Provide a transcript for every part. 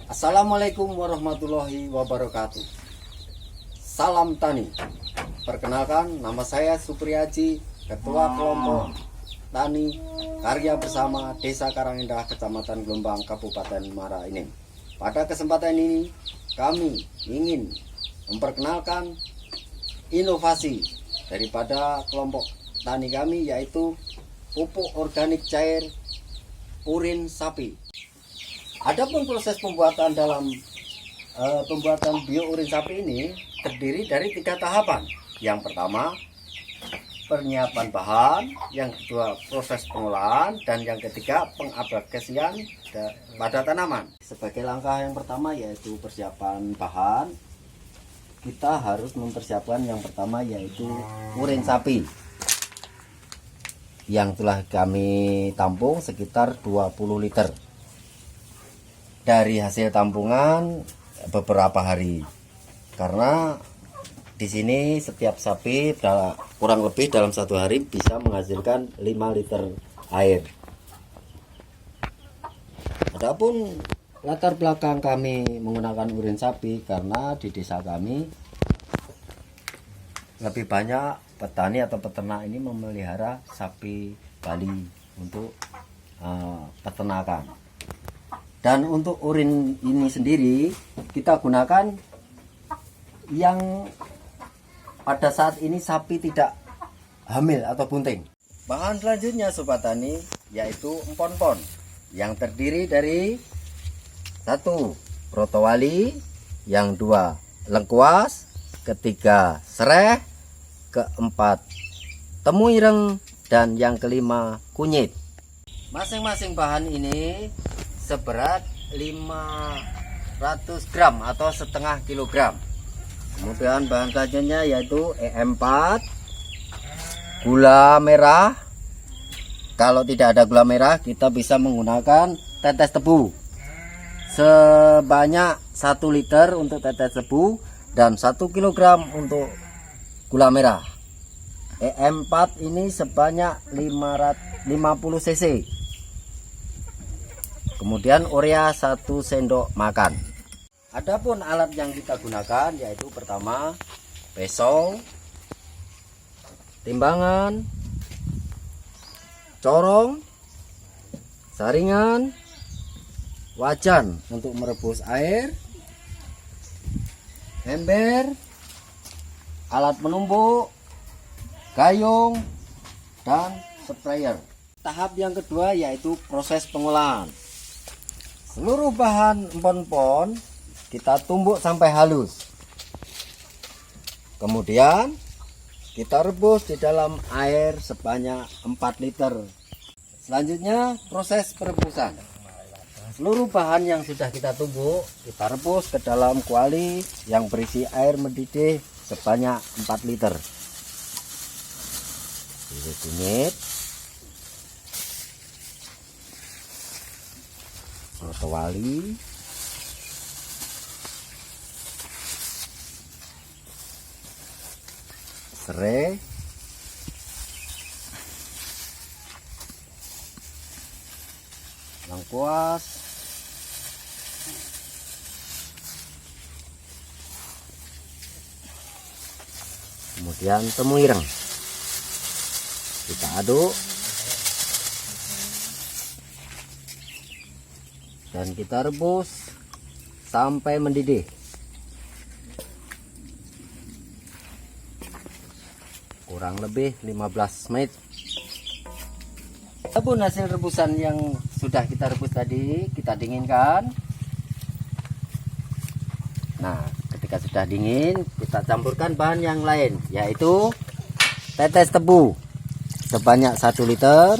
Assalamualaikum warahmatullahi wabarakatuh. Salam tani. Perkenalkan, nama saya Supriyaji, Ketua Kelompok Tani Karya Bersama Desa Karangindah, Kecamatan Gelombang, Kabupaten Muara Enim. Pada kesempatan ini, kami ingin memperkenalkan inovasi daripada kelompok tani kami, yaitu pupuk organik cair urin sapi. Adapun proses pembuatan pembuatan bio urin sapi ini terdiri dari 3 tahapan. Yang pertama, penyiapan bahan, yang kedua proses pengolahan, dan yang ketiga pengaplikasian pada tanaman. Sebagai langkah yang pertama yaitu persiapan bahan, kita harus mempersiapkan yang pertama yaitu urin sapi yang telah kami tampung sekitar 20 liter. Dari hasil tampungan beberapa hari, karena di sini setiap sapi kurang lebih dalam 1 hari bisa menghasilkan 5 liter air. Adapun latar belakang kami menggunakan urin sapi, karena di desa kami lebih banyak petani atau peternak ini memelihara sapi Bali untuk peternakan. Dan untuk urin ini sendiri kita gunakan yang pada saat ini sapi tidak hamil atau bunting. Bahan selanjutnya sobat tani yaitu empon-pon yang terdiri dari 1 protowali, yang 2 lengkuas, ketiga sereh, keempat temu ireng, dan yang kelima kunyit. Masing-masing bahan ini seberat 500 gram atau setengah kilogram. Kemudian bahan selanjutnya yaitu EM4, gula merah. Kalau tidak ada gula merah, kita bisa menggunakan tetes tebu sebanyak 1 liter untuk tetes tebu dan 1 kilogram untuk gula merah. EM4 ini sebanyak 550 cc. Kemudian urea 1 sendok makan. Adapun alat yang kita gunakan yaitu pertama pisau, timbangan, corong, saringan, wajan untuk merebus air, ember, alat penumbuk, gayung, dan sprayer. Tahap yang kedua yaitu proses pengolahan. Seluruh bahan empon-empon kita tumbuk sampai halus. Kemudian kita rebus di dalam air sebanyak 4 liter. Selanjutnya proses perebusan. Seluruh bahan yang sudah kita tumbuk kita rebus ke dalam kuali yang berisi air mendidih sebanyak 4 liter. Ini kunyit, protowali, serai, lengkuas, kemudian temu ireng. Kita aduk dan kita rebus sampai mendidih. Kurang lebih 15 menit. Adapun hasil rebusan yang sudah kita rebus tadi kita dinginkan. Nah, ketika sudah dingin kita campurkan bahan yang lain yaitu tetes tebu sebanyak 1 liter.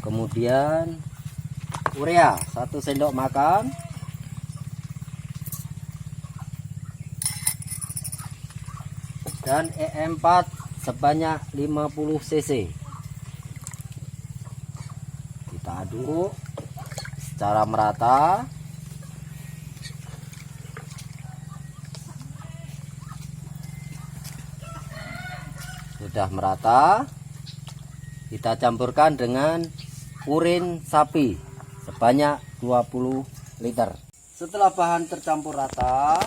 Kemudian urea 1 sendok makan. Dan EM4 sebanyak 50 cc. Kita aduk secara merata. Sudah merata, kita campurkan dengan urin sapi sebanyak 20 liter. Setelah bahan tercampur rata,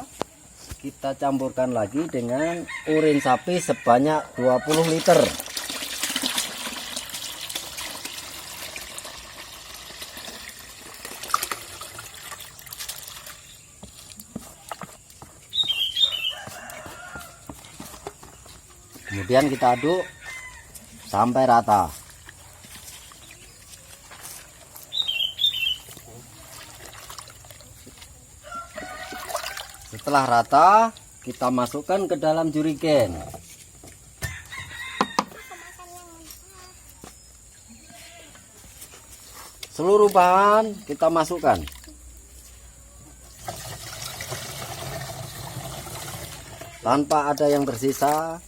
kita campurkan lagi dengan urin sapi sebanyak 20 liter. Kemudian kita aduk sampai rata. Setelah rata, kita masukkan ke dalam jerigen. Seluruh bahan kita masukkan. Tanpa ada yang tersisa.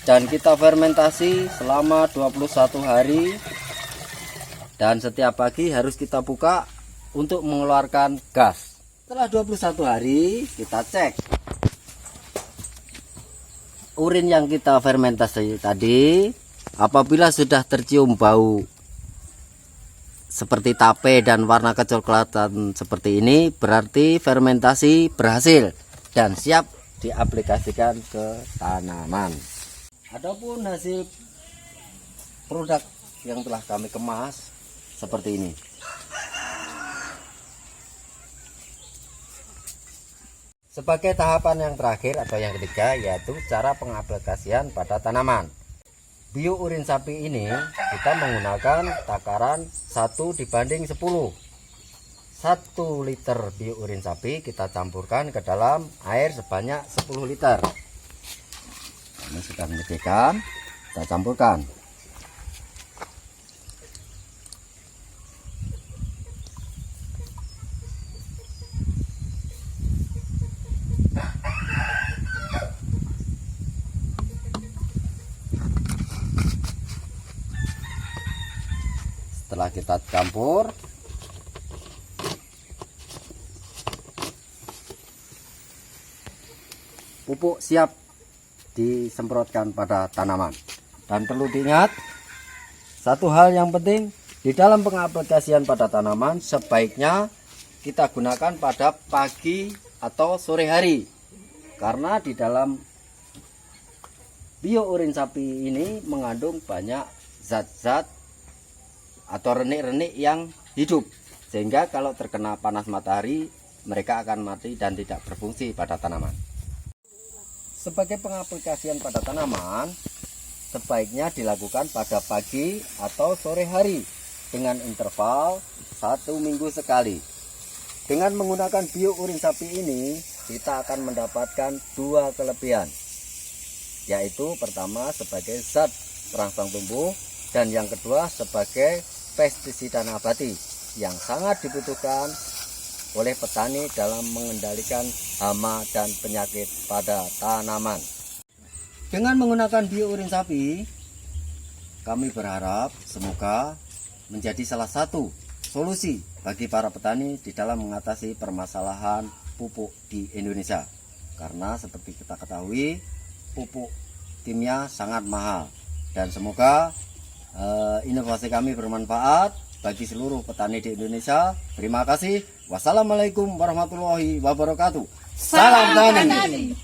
Dan kita fermentasi selama 21 hari. Dan setiap pagi harus kita buka untuk mengeluarkan gas. Setelah 21 hari kita cek urin yang kita fermentasi tadi. Apabila sudah tercium bau seperti tape dan warna kecoklatan seperti ini, berarti fermentasi berhasil dan siap diaplikasikan ke tanaman. Adapun hasil produk yang telah kami kemas seperti ini. Sebagai tahapan yang terakhir atau yang ketiga, yaitu cara pengaplikasian pada tanaman. Bio urin sapi ini kita menggunakan takaran 1:10. 1 liter bio urin sapi kita campurkan ke dalam air sebanyak 10 liter. Ini sudah mendidihkan, kita campurkan. Setelah kita campur, pupuk siap disemprotkan pada tanaman. Dan perlu diingat, satu hal yang penting di dalam pengaplikasian pada tanaman sebaiknya kita gunakan pada pagi atau sore hari, karena di dalam bio urin sapi ini mengandung banyak zat-zat atau renik-renik yang hidup, sehingga kalau terkena panas matahari mereka akan mati dan tidak berfungsi pada tanaman. Sebagai pengaplikasian pada tanaman, sebaiknya dilakukan pada pagi atau sore hari dengan interval 1 minggu sekali. Dengan menggunakan bio urin sapi ini, kita akan mendapatkan 2 kelebihan, yaitu pertama sebagai zat perangsang tumbuh, dan yang kedua sebagai pestisida nabati yang sangat dibutuhkan oleh petani dalam mengendalikan hama dan penyakit pada tanaman. Dengan menggunakan bio urin sapi, kami berharap semoga menjadi salah satu solusi bagi para petani di dalam mengatasi permasalahan pupuk di Indonesia. Karena seperti kita ketahui, pupuk kimia sangat mahal, dan semoga inovasi kami bermanfaat bagi seluruh petani di Indonesia. Terima kasih. Wassalamualaikum warahmatullahi wabarakatuh. Salam tani.